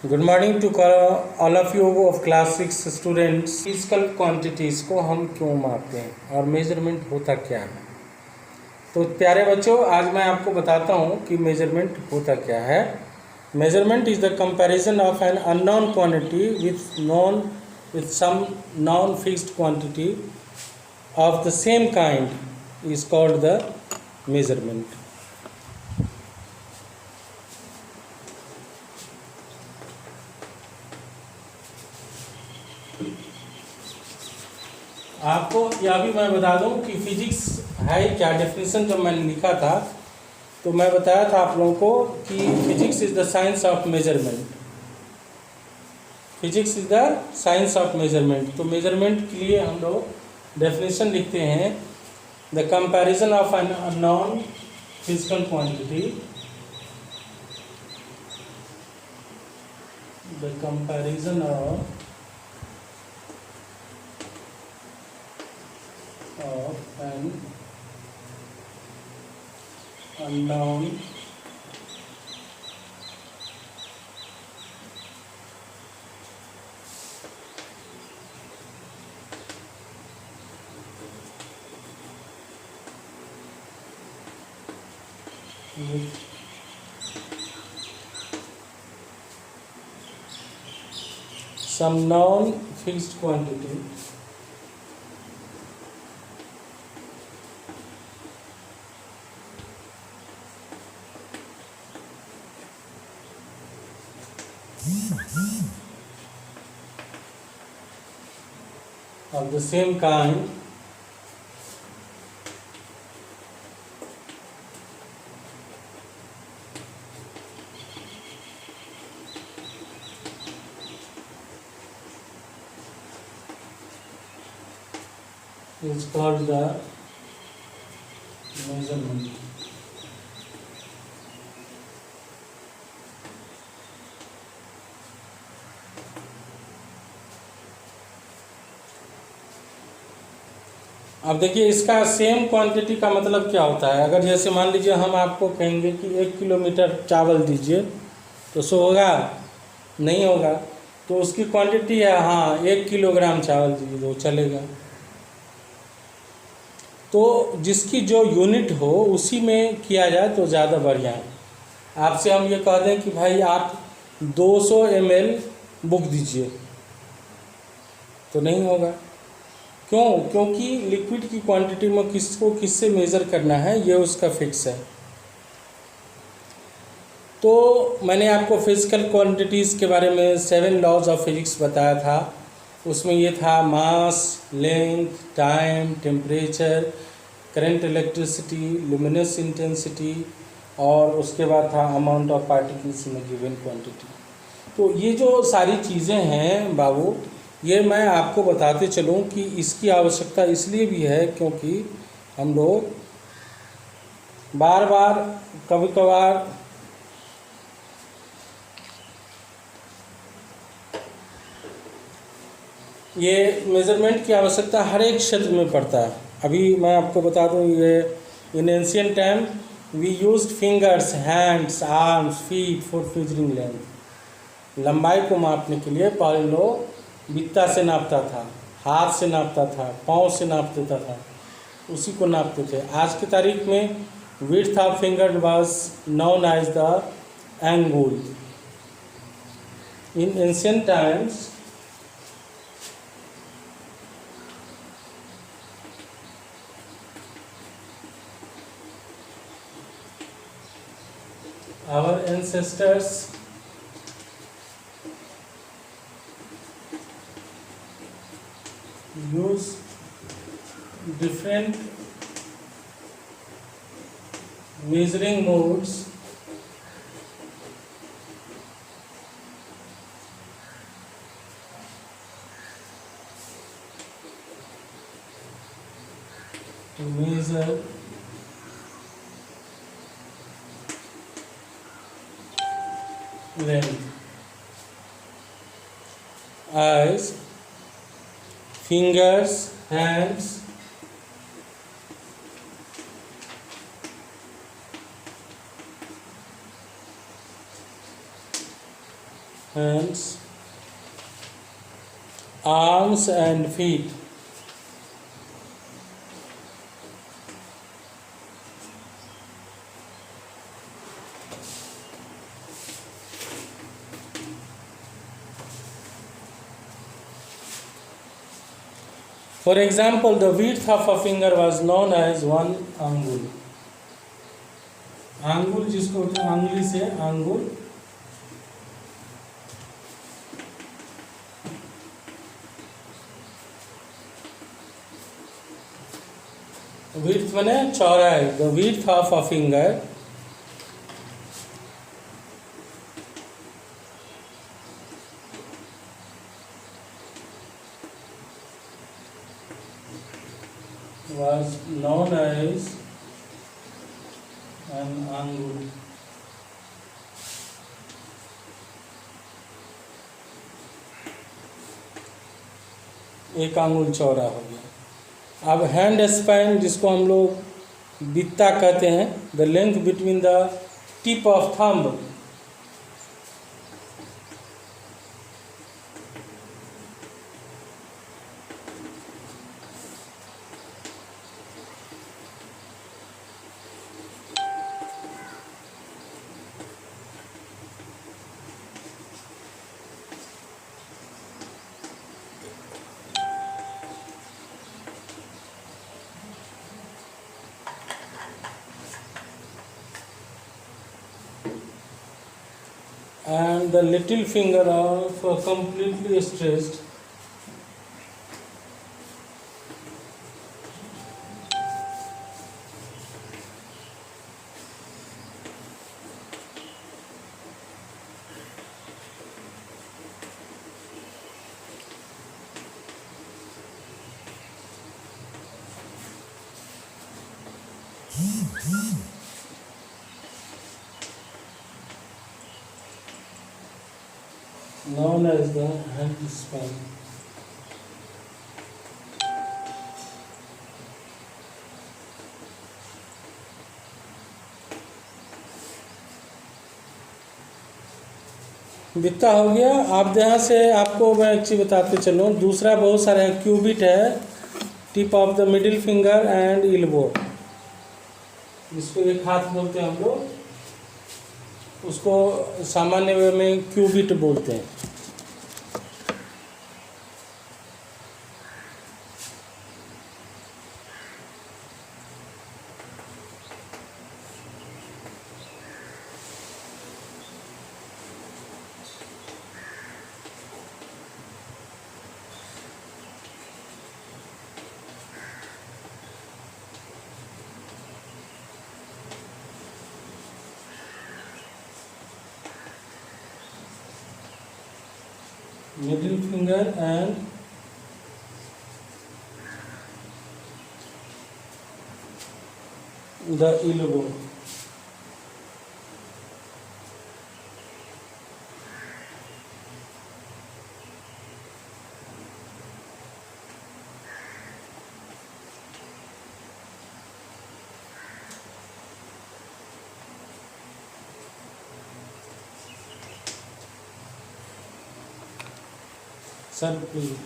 Good morning to all of you of class 6 students. Physical quantities को हम क्यों मापते हैं और मेजरमेंट होता क्या है। तो प्यारे बच्चों, आज मैं आपको बताता हूँ कि मेजरमेंट होता क्या है। Measurement is the comparison of an unknown quantity with some known fixed quantity of the same kind is called the measurement. आपको यह भी मैं बता दूं कि फिजिक्स है क्या। डेफिनेशन जब मैंने लिखा था तो मैं बताया था आप लोगों को कि physics is the science of measurement. Physics is the science of measurement. तो मेजरमेंट के लिए हम लोग डेफिनेशन लिखते हैं, the comparison of an unknown physical quantity, the comparison of an unknown with some known fixed quantity of the same kind is called the measurement. अब देखिए, इसका सेम क्वांटिटी का मतलब क्या होता है। अगर जैसे मान लीजिए हम आपको कहेंगे कि 1 किलोमीटर चावल दीजिए, तो सो होगा? नहीं होगा। तो उसकी क्वांटिटी है, हाँ 1 किलोग्राम चावल दीजिए तो चलेगा। तो जिसकी जो यूनिट हो उसी में किया जाए तो ज़्यादा बढ़िया है। आपसे हम ये कह दें कि भाई आप 200 ml बुक दीजिए, तो नहीं होगा। क्यों? क्योंकि लिक्विड की क्वांटिटी में किसको किससे मेज़र करना है, ये उसका फिक्स है। तो मैंने आपको फिजिकल क्वांटिटीज़ के बारे में 7 लॉज ऑफ फिजिक्स बताया था। उसमें ये था mass, length, time, temperature, current, electricity, luminous intensity, और उसके बाद था amount of particles in given quantity. तो ये जो सारी चीज़ें हैं बाबू, ये मैं आपको बताते चलूँ कि इसकी आवश्यकता इसलिए भी है क्योंकि हम लोग बार बार कभी कभार ये मेज़रमेंट की आवश्यकता हर एक क्षेत्र में पड़ता है। अभी मैं आपको बता दूं, ये in ancient time we used fingers, hands, arms, feet for measuring length. लंबाई को मापने के लिए पहले लोग बित्ता से नापता था, हाथ से नापता था, पाँव से नाप देता था, उसी को नापते थे। आज की तारीख में width of finger was known as the angul. In ancient times our ancestors use different measuring modes to measure length, eyes, fingers, hands, hands, arms and feet. For example, the width of a finger was known as 1 angul. Angul जिसको होता है अंगुली से Angul, width माने चौड़ाई. The width of a finger was known as an angul. एक आंगुल चौड़ा हो गया. अब हैंड स्पैन जिसको हम लोग बित्ता कहते हैं, the length between the tip of thumb and the little finger are completely stretched. Known as the hand span. बित्ता हो गया. आप यहाँ से आपको मैं एक चीज़ बताते चलूँ. दूसरा बहुत सारे हैं. क्यूबिट है, tip of the middle finger and elbow, जिसको एक हाथ बोलते हैं हम लोग, उसको सामान्य वे में क्यूबिट बोलते हैं. Middle finger and the elbow. Sir, please.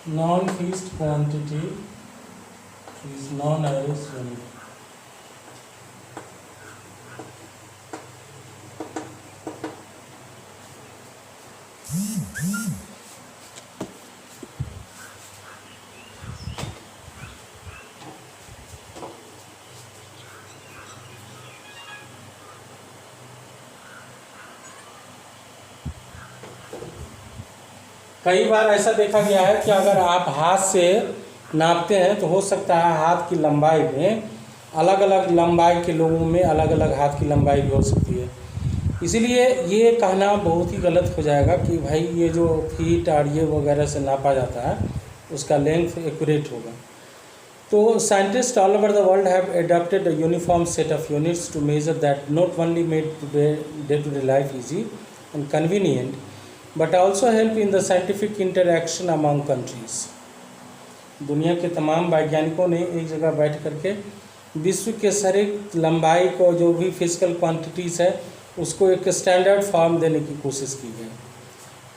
Non-fixed quantity is known as unit. कई बार ऐसा देखा गया है कि अगर आप हाथ से नापते हैं तो हो सकता है हाथ की लंबाई में अलग अलग लंबाई के लोगों में अलग अलग हाथ की लंबाई भी हो सकती है। इसीलिए ये कहना बहुत ही गलत हो जाएगा कि भाई ये जो फीट और ये वगैरह से नापा जाता है उसका लेंथ एक्यूरेट होगा। तो scientist all over the world have adopted a uniform set of units to measure that not only made day to day life easy and convenient but also help in the scientific interaction among countries. दुनिया के तमाम वैज्ञानिकों ने एक जगह बैठ करके विश्व के सारे लंबाई को जो भी फिजिकल क्वांटिटीज़ है उसको एक स्टैंडर्ड फॉर्म देने की कोशिश की गई।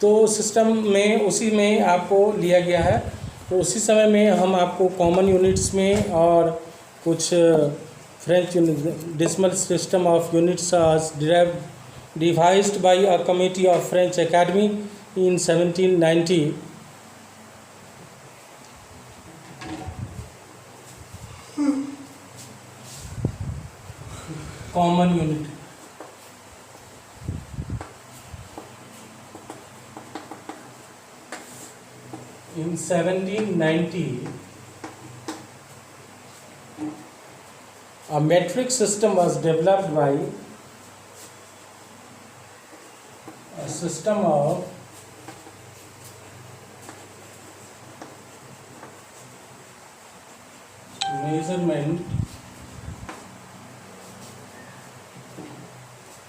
तो सिस्टम में उसी में आपको लिया गया है। तो उसी समय में हम आपको कॉमन यूनिट्स में और कुछ French decimal system of units devised by a committee of French Academy in 1790 common unit in 1790 a metric system was developed by a system of measurement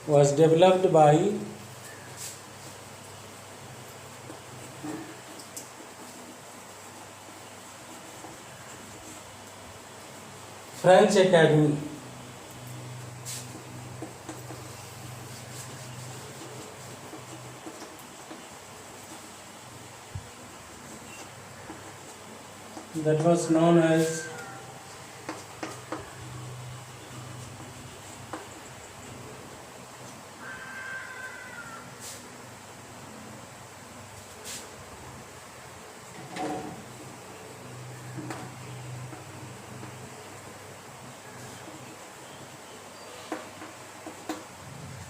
was developed by French Academy. That was known as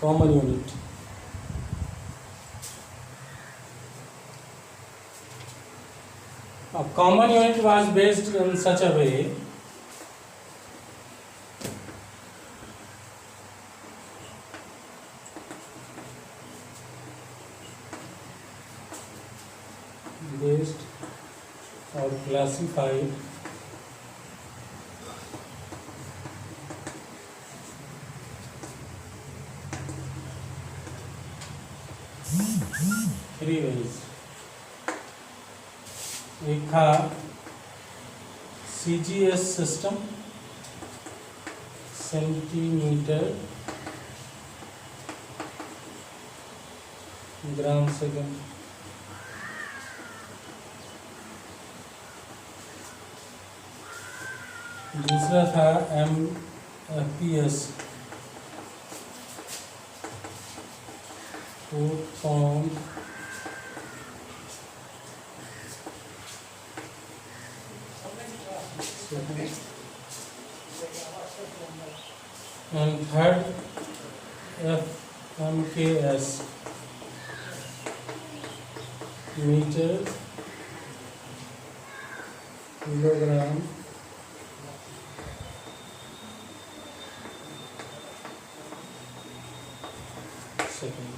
common unit. A common unit was based in such a way based or classified three ways. एक था CGS system, centimetre gram second. दूसरा था MFPS, foot pound and third FMKS, meter kilogram second.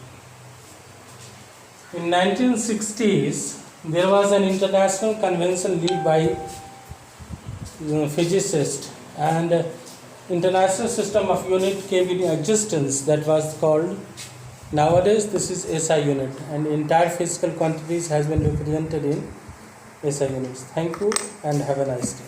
In 1960s there was an international convention led by physicists and international system of unit came in existence that was called, nowadays this is SI unit, and entire physical quantities has been represented in SI units. Thank you and have a nice day.